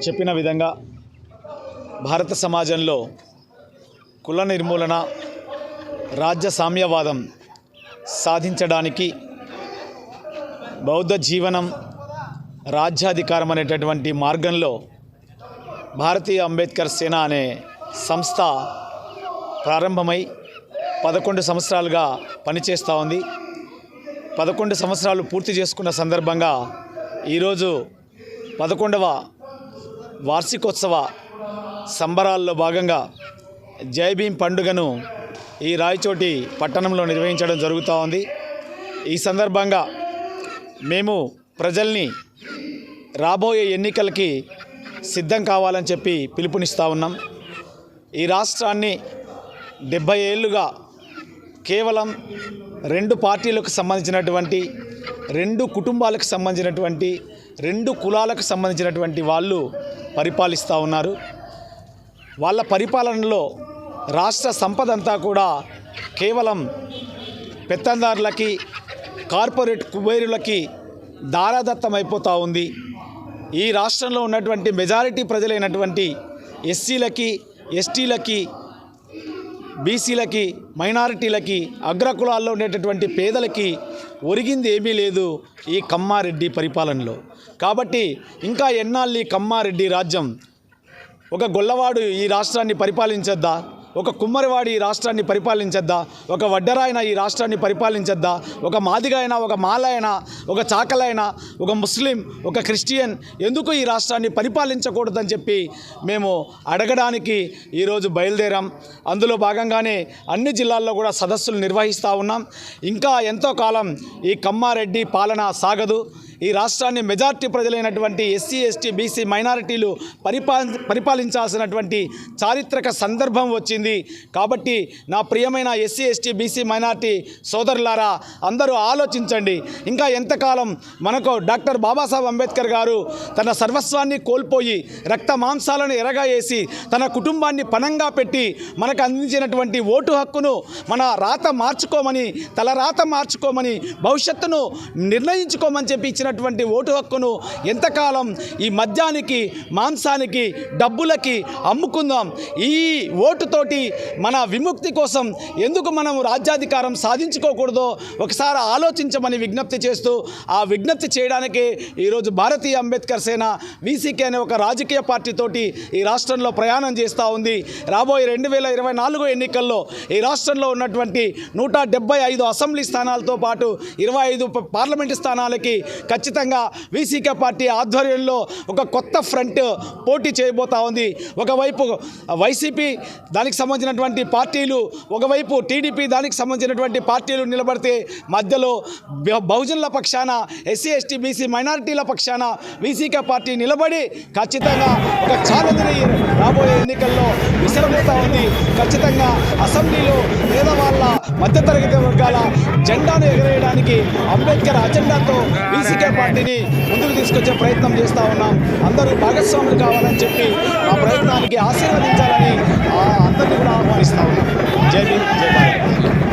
చెప్పిన విధంగా భారత సమాజంలో కుల నిర్మూలన, రాజ్య సామ్యవాదం సాధించడానికి బౌద్ధ జీవనం, రాజ్యాధికారం అనేటటువంటి మార్గంలో భారతీయ అంబేద్కర్ సేన అనే సంస్థ ప్రారంభమై 11 సంవత్సరాలుగా పనిచేస్తూ ఉంది. 11 సంవత్సరాలు పూర్తి చేసుకున్న సందర్భంగా ఈరోజు 11వ వార్షికోత్సవ సంబరాల్లో భాగంగా జై భీమ్ పండుగను ఈ రాయచోటి పట్టణంలో నిర్వహించడం జరుగుతూ ఉంది. ఈ సందర్భంగా మేము ప్రజల్ని రాబోయే ఎన్నికలకి సిద్ధం కావాలని చెప్పి పిలుపునిస్తూ ఉన్నాం. ఈ రాష్ట్రాన్ని 70 ఏళ్ళుగా కేవలం 2 పార్టీలకు సంబంధించినటువంటి, 2 కుటుంబాలకు సంబంధించినటువంటి, 2 కులాలకు సంబంధించినటువంటి వాళ్ళు పరిపాలిస్తూ ఉన్నారు. వాళ్ళ పరిపాలనలో రాష్ట్ర సంపద అంతా కూడా కేవలం పెత్తందారులకి, కార్పొరేట్ కుబేరులకి దారాదత్తం అయిపోతూ ఉంది. ఈ రాష్ట్రంలో ఉన్నటువంటి మెజారిటీ ప్రజలైనటువంటి ఎస్సీలకి, ఎస్టీలకి, బీసీలకి, మైనారిటీలకి, అగ్రకులాల్లో ఉండేటటువంటి పేదలకి ఒరిగింది ఏమీ లేదు ఈ కమ్మారెడ్డి పరిపాలనలో. కాబట్టి ఇంకా ఎన్నాళ్ళు ఈ కమ్మారెడ్డి రాజ్యం? ఒక గొల్లవాడు ఈ రాష్ట్రాన్ని పరిపాలించద్దా? ఒక కుమ్మరివాడి ఈ రాష్ట్రాన్ని పరిపాలించద్దా? ఒక వడ్డరాయన ఈ రాష్ట్రాన్ని పరిపాలించద్దా? ఒక మాదిగ అయినా, ఒక మాలైనా, ఒక చాకలైనా, ఒక ముస్లిం, ఒక క్రిస్టియన్ ఎందుకు ఈ రాష్ట్రాన్ని పరిపాలించకూడదని చెప్పి మేము అడగడానికి ఈరోజు బయలుదేరాం. అందులో భాగంగానే అన్ని జిల్లాల్లో కూడా సదస్సులు నిర్వహిస్తూ ఉన్నాం. ఇంకా ఎంతో కాలం ఈ కమ్మారెడ్డి పాలన సాగదు. ఈ రాష్ట్రాన్ని మెజార్టీ ప్రజలైనటువంటి ఎస్సీ, ఎస్టీ, బీసీ, మైనారిటీలు పరిపాలించాల్సినటువంటి చారిత్రక సందర్భం వచ్చింది. కాబట్టి నా ప్రియమైన ఎస్సీ, ఎస్టీ, బీసీ, మైనారిటీ సోదరులారా, అందరూ ఆలోచించండి. ఇంకా ఎంతకాలం మనకు డాక్టర్ బాబాసాహెబ్ అంబేద్కర్ గారు తన సర్వస్వాన్ని కోల్పోయి రక్త మాంసాలను ఎరగా వేసి తన కుటుంబాన్ని పణంగా పెట్టి మనకు అందించినటువంటి ఓటు హక్కును మన రాత మార్చుకోమని, తలరాత మార్చుకోమని, భవిష్యత్తును నిర్ణయించుకోమని చెప్పి ఇచ్చిన ఓటు హక్కును ఎంతకాలం ఈ మద్యానికి, మాంసానికి, డబ్బులకి అమ్ముకుందాం? ఈ ఓటుతోటి మన విముక్తి కోసం ఎందుకు మనం రాజ్యాధికారం సాధించుకోకూడదో ఒకసారి ఆలోచించమని విజ్ఞప్తి చేస్తూ, ఆ విజ్ఞప్తి చేయడానికే ఈరోజు భారతీయ అంబేద్కర్ సేన వీసీకే అనే ఒక రాజకీయ పార్టీతోటి ఈ రాష్ట్రంలో ప్రయాణం చేస్తూ ఉంది. రాబోయే 2024 ఎన్నికల్లో ఈ రాష్ట్రంలో ఉన్నటువంటి 175 అసెంబ్లీ స్థానాలతో పాటు 25 పార్లమెంటు స్థానాలకి ఖచ్చితంగా వీసీకే పార్టీ ఆధ్వర్యంలో ఒక కొత్త ఫ్రంట్ పోటీ చేయబోతా ఉంది. ఒకవైపు వైసీపీ దానికి సంబంధించినటువంటి పార్టీలు, ఒకవైపు టీడీపీ దానికి సంబంధించినటువంటి పార్టీలు నిలబడితే మధ్యలో బహుజనుల పక్షాన, ఎస్సీ, ఎస్టీ, బీసీ, మైనారిటీల పక్షాన వీసీకే పార్టీ నిలబడి ఖచ్చితంగా ఒక ఛాలెంజ్ని రాబోయే ఎన్నికల్లో విసరబోతా ఉంది. ఖచ్చితంగా అసెంబ్లీలో పేదవాళ్ళ, మధ్యతరగతి వర్గాల జెండాను ఎగరేయడానికి అంబేద్కర్ అజెండాతో వీసీకే పార్టీని ముందుకు తీసుకొచ్చే ప్రయత్నం చేస్తూ ఉన్నాం. అందరూ భాగస్వాములు కావాలని చెప్పి ఆ ప్రయత్నానికి ఆశీర్వదించాలని అందరినీ కూడా ఆహ్వానిస్తూ ఉన్నాం. జై భీమ్, జై భారత్.